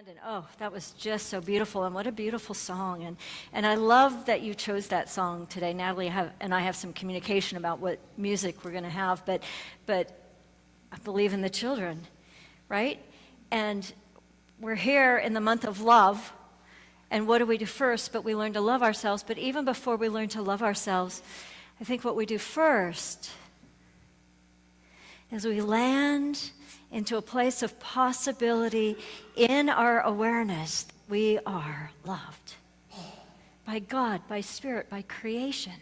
Brandon, that was just so beautiful, and what a beautiful song. And I love that you chose that song today. Natalie and I have some communication about what music we're going to have, but I believe in the children, right? And we're here in the month of love, and what do we do first? But we learn to love ourselves. But even before we learn to love ourselves, I think what we do first is we land into a place of possibility in our awareness. We are loved by God, by Spirit, by creation.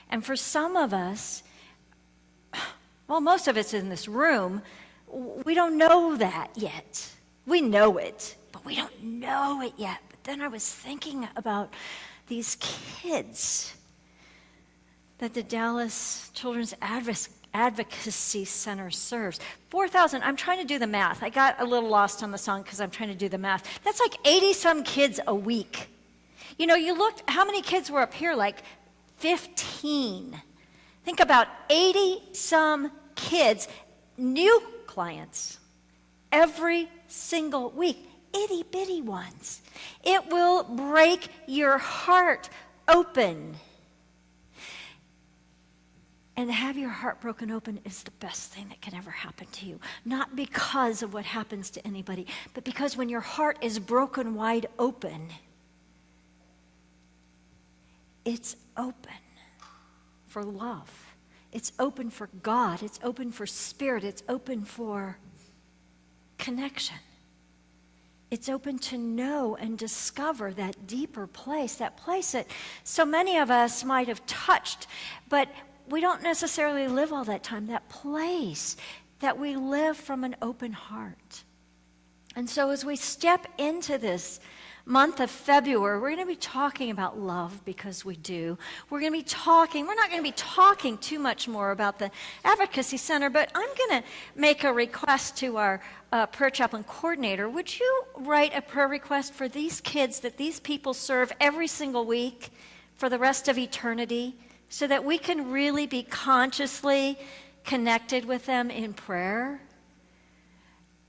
And for some of us, well, most of us in this room, we don't know that yet. We know it, but we don't know it yet. But then I was thinking about these kids that the Dallas Children's Advocacy Center serves. 4,000, I'm trying to do the math. I got a little lost on the song because I'm trying to do the math. That's like 80-some kids a week. You know, you looked, how many kids were up here? Like 15. Think about 80-some kids, new clients, every single week. Itty-bitty ones. It will break your heart open. And to have your heart broken open is the best thing that can ever happen to you. Not because of what happens to anybody, but because when your heart is broken wide open, it's open for love. It's open for God. It's open for Spirit. It's open for connection. It's open to know and discover that deeper place, that place that so many of us might have touched, but we don't necessarily live all that time, that place that we live from an open heart. And so as we step into this month of February, we're going to be talking about love because we do. We're not going to be talking too much more about the Advocacy Center, but I'm going to make a request to our prayer chaplain coordinator. Would you write a prayer request for these kids that these people serve every single week for the rest of eternity, so that we can really be consciously connected with them in prayer?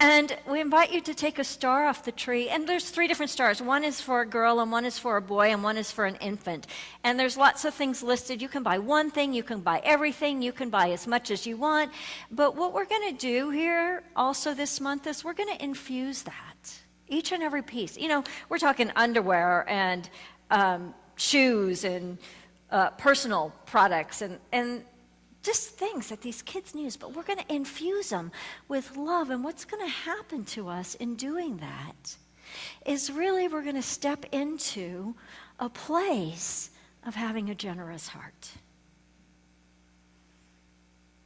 And we invite you to take a star off the tree. And there's 3 different stars. One is for a girl, and one is for a boy, and one is for an infant. And there's lots of things listed. You can buy one thing, you can buy everything, you can buy as much as you want. But what we're going to do here also this month is we're going to infuse that. Each and every piece. You know, we're talking underwear and shoes and personal products and just things that these kids use, but we're going to infuse them with love. And what's going to happen to us in doing that is really we're going to step into a place of having a generous heart.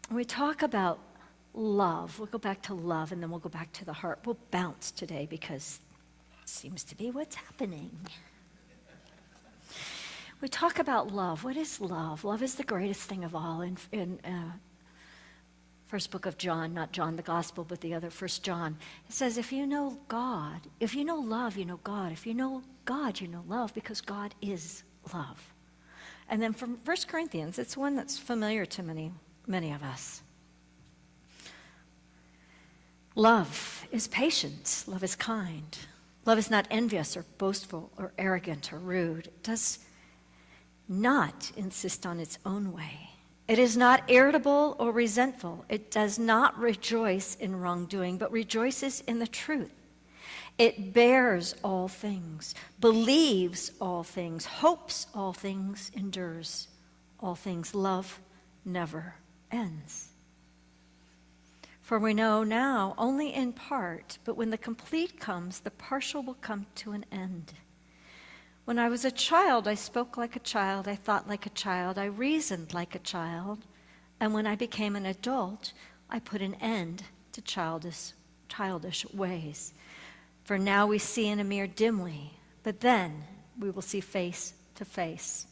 When we talk about love, we'll go back to love and then we'll go back to the heart. We'll bounce today because it seems to be what's happening. We talk about love. What is love? Love is the greatest thing of all. In first book of John, not John the Gospel, but the other, First John, it says, if you know God, if you know love, you know God. If you know God, you know love, because God is love. And then from 1 Corinthians, it's one that's familiar to many of us. Love is patient. Love is kind. Love is not envious or boastful or arrogant or rude. It does not insist on its own way. It is not irritable or resentful. It does not rejoice in wrongdoing, but rejoices in the truth. It bears all things, believes all things, hopes all things, endures all things. Love never ends. For we know now only in part, but when the complete comes, the partial will come to an end. When I was a child, I spoke like a child, I thought like a child, I reasoned like a child. And when I became an adult, I put an end to childish ways. For now we see in a mirror dimly, but then we will see face to face.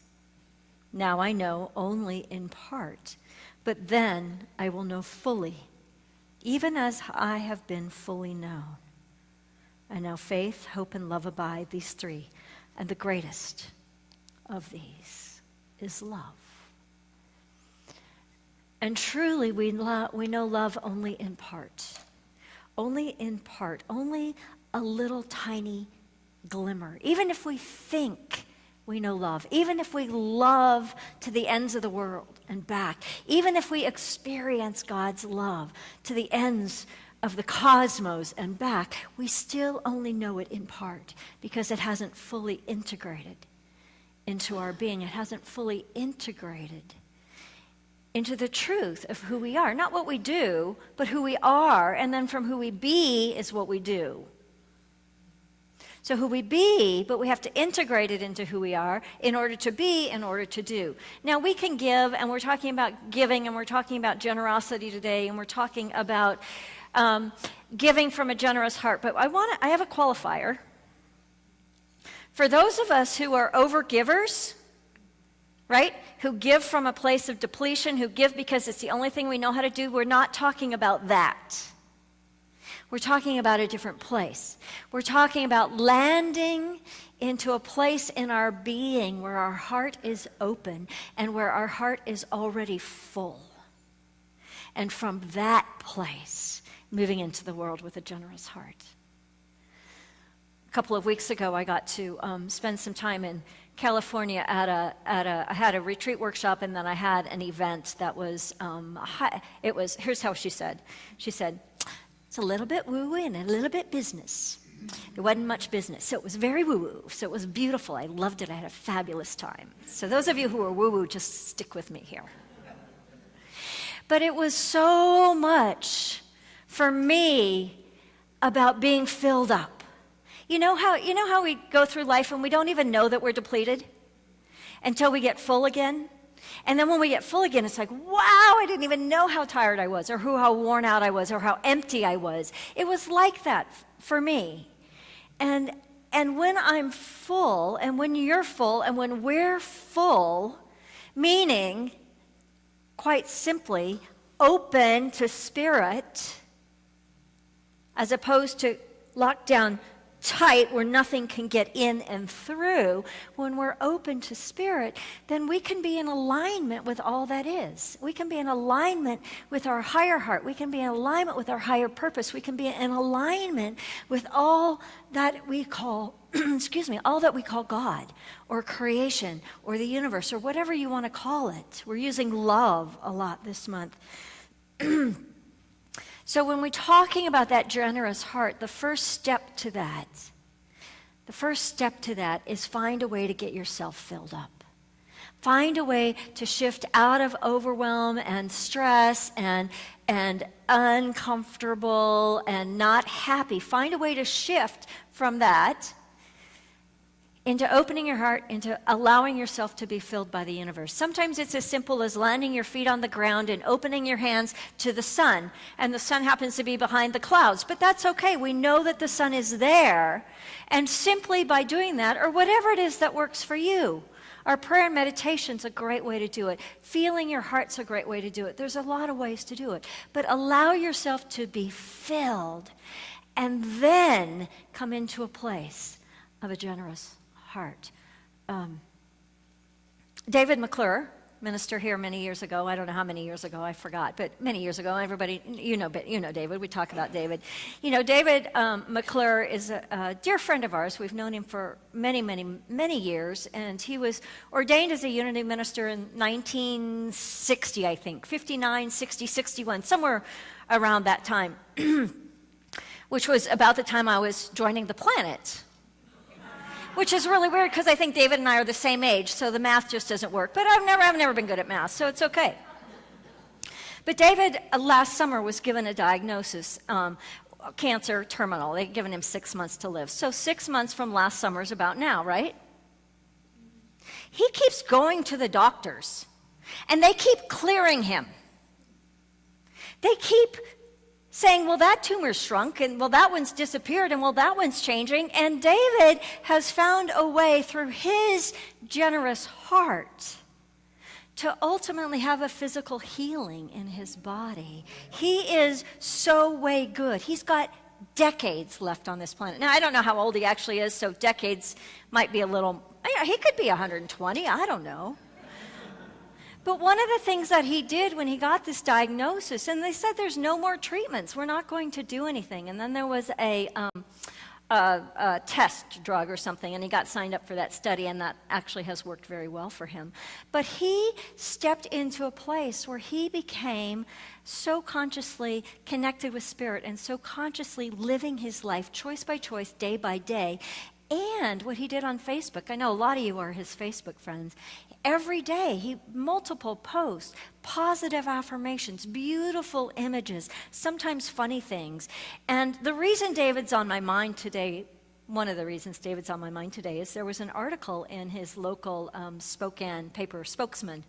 Now I know only in part, but then I will know fully, even as I have been fully known. And now faith, hope, and love abide, these 3. And the greatest of these is love. And truly, we know love only in part. Only in part. Only a little tiny glimmer. Even if we think we know love, even if we love to the ends of the world and back, even if we experience God's love to the ends of the cosmos and back, we still only know it in part because it hasn't fully integrated into our being. It hasn't fully integrated into the truth of who we are. Not what we do, but who we are, and then from who we be is what we do. So who we be, but we have to integrate it into who we are in order to be, in order to do. Now we can give, and we're talking about giving, and we're talking about generosity today, and we're talking about giving from a generous heart. But I have a qualifier. For those of us who are overgivers, right, who give from a place of depletion, who give because it's the only thing we know how to do, we're not talking about that. We're talking about a different place. We're talking about landing into a place in our being where our heart is open and where our heart is already full. And from that place, moving into the world with a generous heart. A couple of weeks ago, I got to spend some time in California I had a retreat workshop, and then I had an event that was, here's how she said. She said, it's a little bit woo-woo and a little bit business. There wasn't much business, so it was very woo-woo. So it was beautiful. I loved it. I had a fabulous time. So those of you who are woo-woo, just stick with me here. But it was so much for me about being filled up. You know how we go through life and we don't even know that we're depleted until we get full again? And then when we get full again, it's like, wow, I didn't even know how tired I was or how worn out I was or how empty I was. It was like that for me. And when I'm full, and when you're full, and when we're full, meaning, quite simply, open to spirit, as opposed to locked down tight where nothing can get in and through, when we're open to spirit, then we can be in alignment with all that is. We can be in alignment with our higher heart. We can be in alignment with our higher purpose. We can be in alignment with all that we call, all that we call God or creation or the universe or whatever you want to call it. We're using love a lot this month. So when we're talking about that generous heart, the first step to that is find a way to get yourself filled up. Find a way to shift out of overwhelm and stress and uncomfortable and not happy. Find a way to shift from that into opening your heart, into allowing yourself to be filled by the universe. Sometimes it's as simple as landing your feet on the ground and opening your hands to the sun, and the sun happens to be behind the clouds, but that's okay. We know that the sun is there, and simply by doing that, or whatever it is that works for you, our prayer and meditation's a great way to do it. Feeling your heart's a great way to do it. There's a lot of ways to do it, but allow yourself to be filled, and then come into a place of a generous heart. David McClure, minister here many years ago. I don't know how many years ago, I forgot, but many years ago. Everybody, you know David. We talk about David. David McClure is a dear friend of ours. We've known him for many, many, many years, and he was ordained as a unity minister in 1960, I think, 59, 60, 61, somewhere around that time, which was about the time I was joining the planet. Which is really weird because I think David and I are the same age, so the math just doesn't work. But I've never been good at math, so it's okay. But David, last summer, was given a diagnosis, cancer terminal. They'd given him 6 months to live. So 6 months from last summer is about now, right? He keeps going to the doctors, and they keep clearing him. They keep saying, well, that tumor's shrunk, and well, that one's disappeared, and well, that one's changing. And David has found a way through his generous heart to ultimately have a physical healing in his body. He is so way good. He's got decades left on this planet. Now, I don't know how old he actually is, so decades might be a little, he could be 120, I don't know. But one of the things that he did when he got this diagnosis, and they said there's no more treatments, we're not going to do anything. And then there was a a test drug or something, and he got signed up for that study, and that actually has worked very well for him. But he stepped into a place where he became so consciously connected with Spirit and so consciously living his life choice by choice, day by day. And what he did on Facebook, I know a lot of you are his Facebook friends. Every day, multiple posts, positive affirmations, beautiful images, sometimes funny things. And the reason David's on my mind today, one of the reasons David's on my mind today, is there was an article in his local Spokane paper, Spokesman,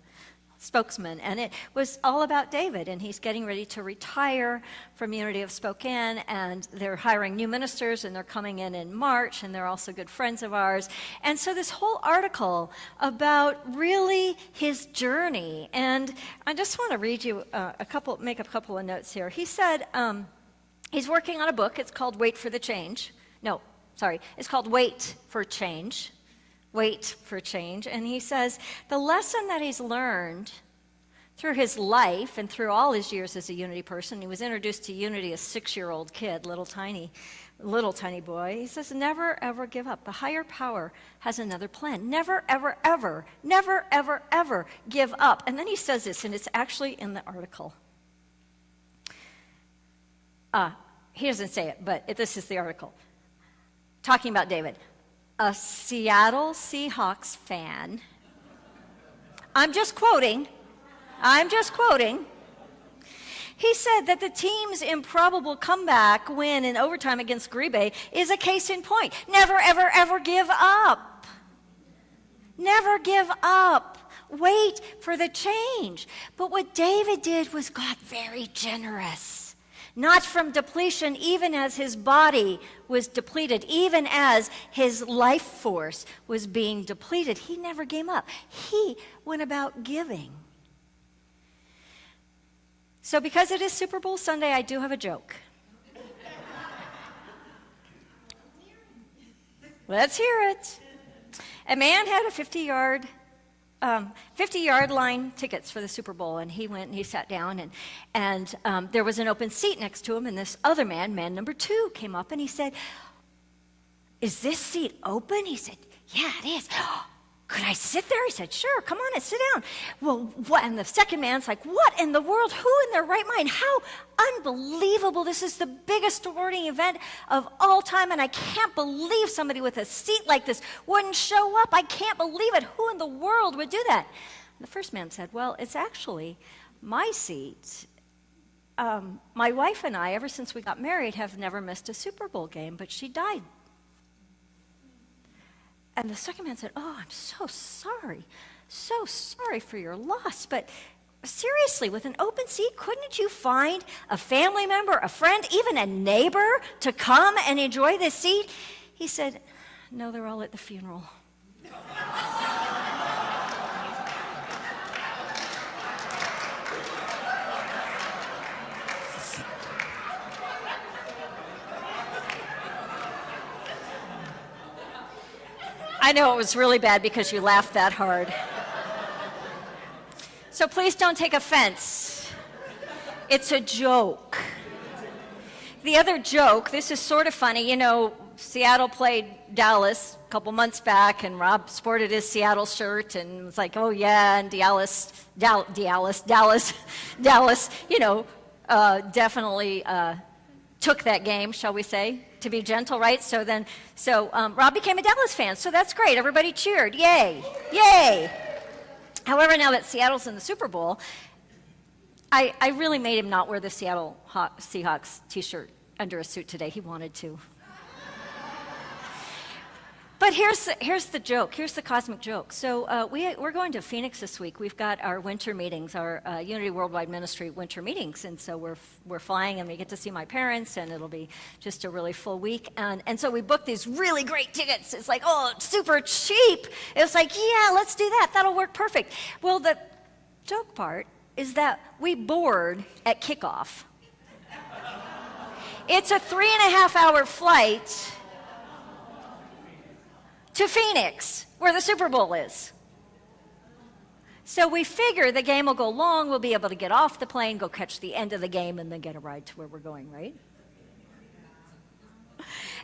and it was all about David, and he's getting ready to retire from Unity of Spokane, and they're hiring new ministers, and they're coming in March, and they're also good friends of ours. And so this whole article about really his journey, and I just want to read you make a couple of notes here. He said he's working on a book. It's called It's called Wait for Change. Wait for Change. And he says the lesson that he's learned through his life and through all his years as a Unity person, he was introduced to Unity as a 6-year-old kid, little tiny boy. He says, never, ever give up. The higher power has another plan. Never, ever, ever, never, ever, ever give up. And then he says this, and it's actually in the article. He doesn't say it, but this is the article. Talking about David. A Seattle Seahawks fan, I'm just quoting, he said that the team's improbable comeback win in overtime against Green Bay is a case in point. Never, ever, ever give up. Never give up. Wait for the change. But what David did was got very generous. Not from depletion, even as his body was depleted, even as his life force was being depleted. He never gave up. He went about giving. So because it is Super Bowl Sunday, I do have a joke. Let's hear it. A man had a 50-yard line tickets for the Super Bowl, and he went and he sat down, and there was an open seat next to him, and this other man number 2, came up, and he said, "Is this seat open?" He said, "Yeah, it is." "Could I sit there?" He said, "Sure, come on and sit down." "Well, what?" And the second man's like, "What in the world? Who in their right mind? How unbelievable. This is the biggest sporting event of all time, and I can't believe somebody with a seat like this wouldn't show up. I can't believe it. Who in the world would do that?" And the first man said, "Well, it's actually my seat. My wife and I, ever since we got married, have never missed a Super Bowl game, but she died." And the second man said, "Oh, I'm so sorry for your loss. But seriously, with an open seat, couldn't you find a family member, a friend, even a neighbor to come and enjoy this seat?" He said, "No, they're all at the funeral." I know it was really bad because you laughed that hard. So please don't take offense. It's a joke. The other joke, this is sort of funny. You know, Seattle played Dallas a couple months back, and Rob sported his Seattle shirt and was like, "Oh yeah," and Dallas, you know, definitely took that game, shall we say, to be gentle, right? So Rob became a Dallas fan, so that's great. Everybody cheered, yay, yay. However, now that Seattle's in the Super Bowl, I really made him not wear the Seattle Seahawks t-shirt under a suit today. He wanted to. But here's the joke. Here's the cosmic joke. So we're going to Phoenix this week. We've got our winter meetings, our Unity Worldwide Ministry winter meetings, and so we're flying, and we get to see my parents, and it'll be just a really full week. And so we booked these really great tickets. It's like, oh, it's super cheap. It's like, yeah, let's do that. That'll work perfect. Well, the joke part is that we board at kickoff. It's a 3.5-hour flight to Phoenix, where the Super Bowl is. So we figure the game will go long, we'll be able to get off the plane, go catch the end of the game, and then get a ride to where we're going, right?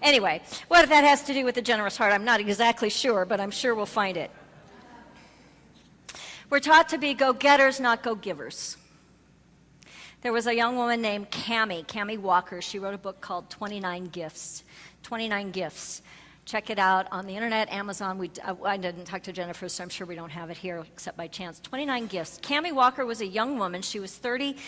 Anyway, what that has to do with the generous heart, I'm not exactly sure, but I'm sure we'll find it. We're taught to be go-getters, not go-givers. There was a young woman named Cammie Walker. She wrote a book called 29 Gifts. 29 Gifts. Check it out on the internet, Amazon. I didn't talk to Jennifer, so I'm sure we don't have it here except by chance. 29 Gifts. Cammie Walker was a young woman. She was 30-ish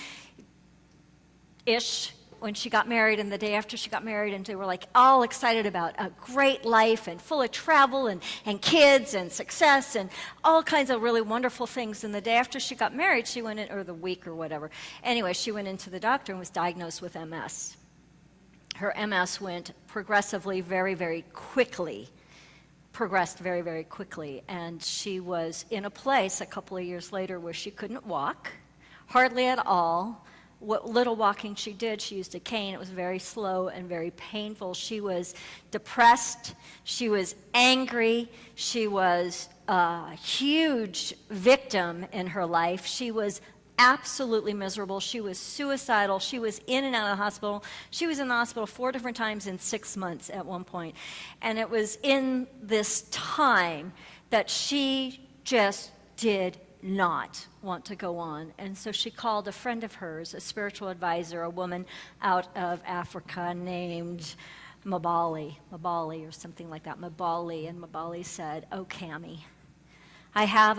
when she got married, and the day after she got married, and they were like all excited about a great life and full of travel and kids and success and all kinds of really wonderful things. And the day after she got married, she went in, or the week or whatever. Anyway, she went into the doctor and was diagnosed with MS. Her MS went progressively very, very quickly, progressed very, very quickly. And she was in a place a couple of years later where she couldn't walk, hardly at all. What little walking she did, she used a cane. It was very slow and very painful. She was depressed. She was angry. She was a huge victim in her life. She was absolutely miserable. She was suicidal. She was in and out of the hospital. She was in the hospital 4 different times in 6 months at one point. And it was in this time that she just did not want to go on. And so she called a friend of hers, a spiritual advisor, a woman out of Africa named Mabali or something like that, Mabali. And Mabali said, "Oh, Cammie, I have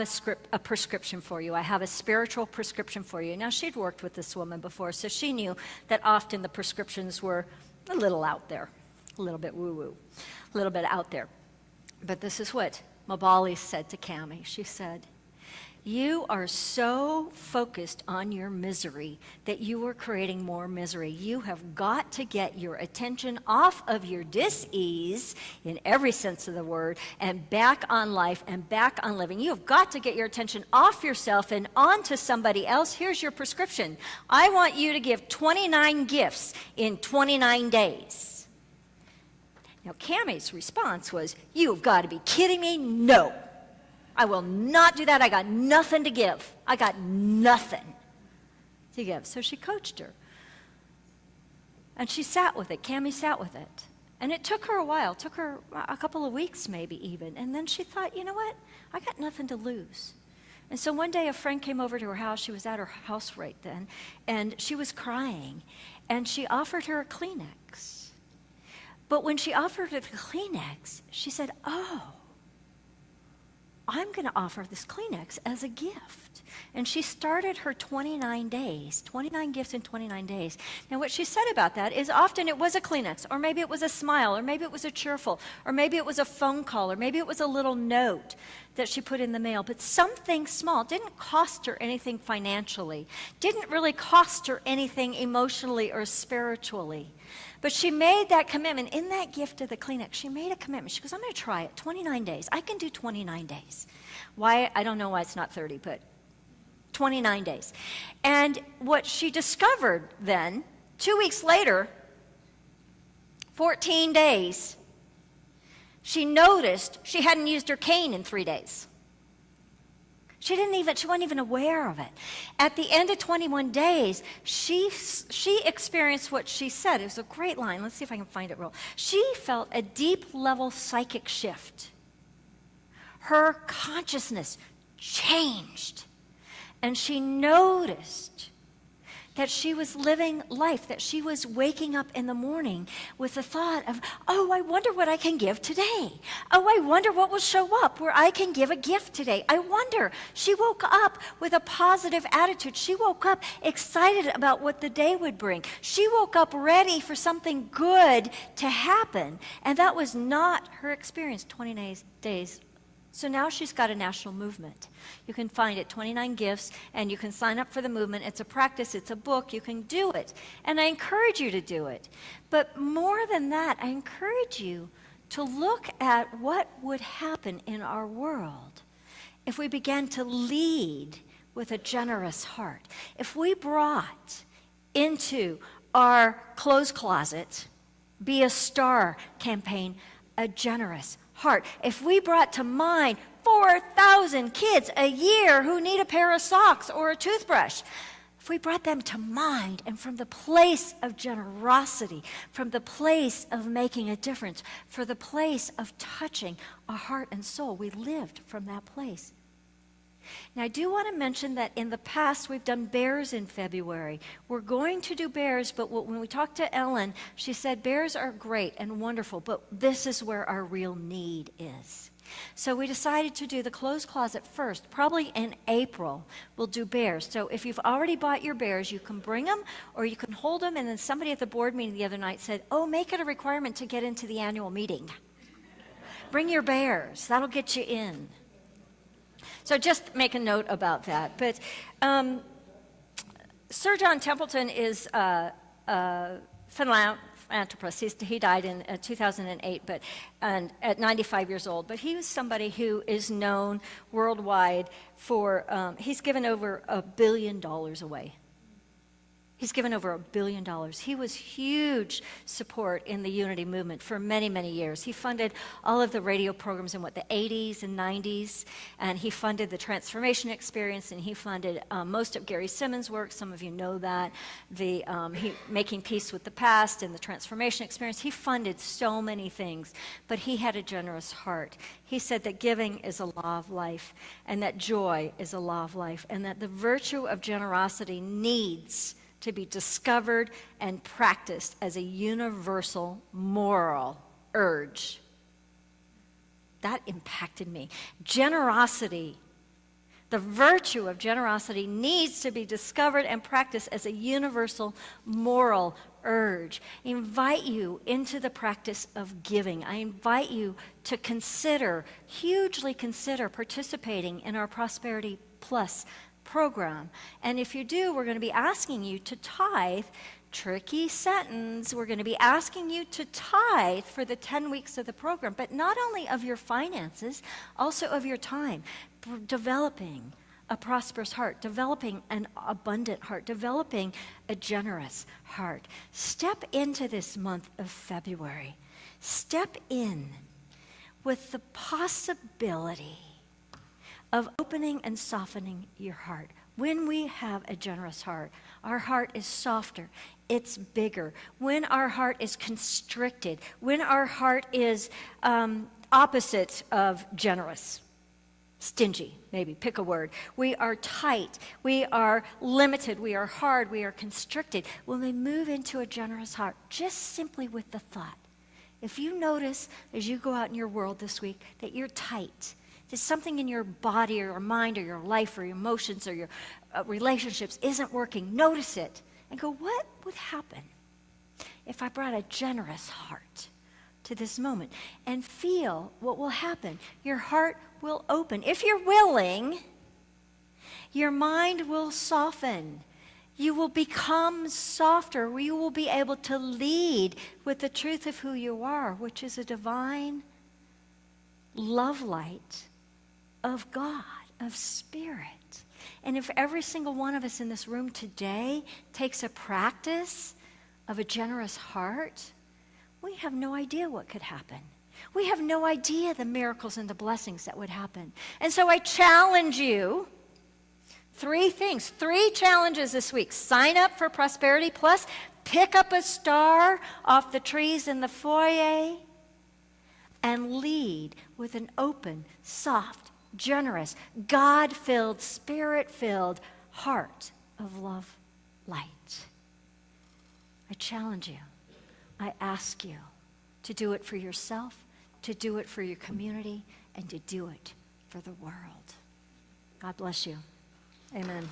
a prescription for you. I have a spiritual prescription for you." Now, she'd worked with this woman before, so she knew that often the prescriptions were a little out there, a little bit woo-woo, a little bit out there. But this is what Mabali said to Cammie. She said, "You are so focused on your misery that you are creating more misery. You have got to get your attention off of your dis-ease, in every sense of the word, and back on life and back on living. You have got to get your attention off yourself and onto somebody else. Here's your prescription. I want you to give 29 gifts in 29 days. Now, Cammie's response was, "You've got to be kidding me. No. I will not do that. I got nothing to give. I got nothing to give." So she coached her. And she sat with it. Cammie sat with it. And it took her a while. It took her a couple of weeks maybe even. And then she thought, you know what? I got nothing to lose. And so one day a friend came over to her house. She was at her house right then. And she was crying. And she offered her a Kleenex. But when she offered her the Kleenex, she said, "Oh, I'm going to offer this Kleenex as a gift." And she started her 29 days, 29 gifts in 29 days. Now, what she said about that is often it was a Kleenex, or maybe it was a smile, or maybe it was a cheerful, or maybe it was a phone call, or maybe it was a little note that she put in the mail. But something small, didn't cost her anything financially, didn't really cost her anything emotionally or spiritually. But she made that commitment. In that gift of the Kleenex, she made a commitment. She goes, "I'm going to try it. 29 days. I can do 29 days. Why? I don't know why it's not 30, but 29 days. And what she discovered then, 2 weeks later, 14 days, she noticed she hadn't used her cane in 3 days. She wasn't even aware of it. At the end of 21 days, she experienced what she said. It was a great line. Let's see if I can find it real. She felt a deep level psychic shift. Her consciousness changed. And she noticed that she was living life, that she was waking up in the morning with the thought of, "Oh, I wonder what I can give today. Oh, I wonder what will show up where I can give a gift today. I wonder." She woke up with a positive attitude. She woke up excited about what the day would bring. She woke up ready for something good to happen. And that was not her experience 29 days. So now she's got a national movement. You can find it, 29 Gifts, and you can sign up for the movement. It's a practice, it's a book, you can do it. And I encourage you to do it. But more than that, I encourage you to look at what would happen in our world if we began to lead with a generous heart. If we brought into our clothes closet, Be a Star campaign, a generous heart. If we brought to mind 4,000 kids a year who need a pair of socks or a toothbrush, if we brought them to mind, and from the place of generosity, from the place of making a difference, for the place of touching a heart and soul, we lived from that place. Now, I do want to mention that in the past, we've done bears in February. We're going to do bears, but when we talked to Ellen, she said bears are great and wonderful, but this is where our real need is. So we decided to do the clothes closet first. Probably in April, we'll do bears. So if you've already bought your bears, you can bring them or you can hold them. And then somebody at the board meeting the other night said, oh, make it a requirement to get into the annual meeting. Bring your bears. That'll get you in. So just make a note about that. But Sir John Templeton is a philanthropist. He died in 2008, but at 95 years old. But he was somebody who is known worldwide for, he's given over $1 billion away. He's given over $1 billion. He was huge support in the unity movement for many, many years. He funded all of the radio programs in the 80s and 90s, and he funded the Transformation Experience, and he funded most of Gary Simmons' work. Some of you know that. Making Peace with the Past and the Transformation Experience. He funded so many things, but he had a generous heart. He said that giving is a law of life, and that joy is a law of life, and that the virtue of generosity needs to be discovered and practiced as a universal moral urge. That impacted me. Generosity, the virtue of generosity needs to be discovered and practiced as a universal moral urge. I invite you into the practice of giving. I invite you to hugely consider participating in our Prosperity Plus program. And if you do, we're going to be asking you to tithe. Tricky sentence. We're going to be asking you to tithe for the 10 weeks of the program, but not only of your finances, also of your time, developing a prosperous heart, developing an abundant heart, developing a generous heart. Step into this month of February. Step in with the possibility of opening and softening your heart. When we have a generous heart, our heart is softer, it's bigger. When our heart is constricted, when our heart is opposite of generous, stingy, maybe, pick a word. We are tight, we are limited, we are hard, we are constricted. When we move into a generous heart, just simply with the thought, if you notice as you go out in your world this week that you're tight, there's something in your body or your mind or your life or your emotions or your relationships isn't working, notice it and go, what would happen if I brought a generous heart to this moment? And feel what will happen. Your heart will open. If you're willing, your mind will soften. You will become softer. You will be able to lead with the truth of who you are, which is a divine love light of God, of Spirit. And if every single one of us in this room today takes a practice of a generous heart, we have no idea what could happen. We have no idea the miracles and the blessings that would happen. And so I challenge you, 3 things, 3 challenges this week. Sign up for Prosperity Plus, pick up a star off the trees in the foyer, and lead with an open, soft, generous, God-filled, Spirit-filled heart of love light. I challenge you. I ask you to do it for yourself, to do it for your community, and to do it for the world. God bless you. Amen.